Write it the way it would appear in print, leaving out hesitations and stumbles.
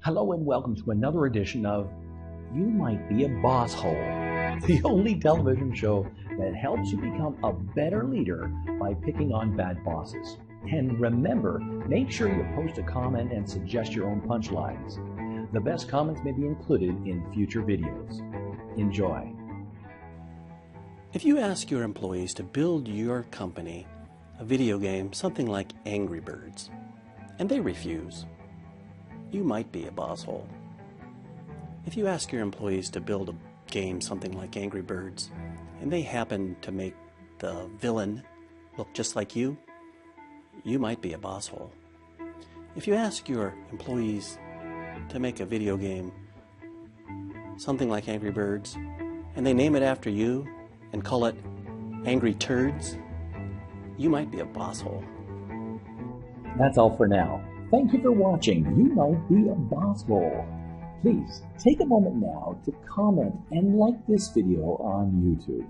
Hello and welcome to another edition of You Might Be a BossHole, the only television show that helps you become a better leader by picking on bad bosses. And remember, make sure you post a comment and suggest your own punchlines. The best comments may be included in future videos. Enjoy. If you ask your employees to build your company a video game, something like Angry Birds, and they refuse, you might be a BossHole. If you ask your employees to build a game, something like Angry Birds, and they happen to make the villain look just like you might be a BossHole. If you ask your employees to make a video game, something like Angry Birds, and they name it after you and call it Angry Turds, you might be a BossHole. That's all for now. Thank you for watching You Might Be a BossHole. Please take a moment now to comment and like this video on YouTube.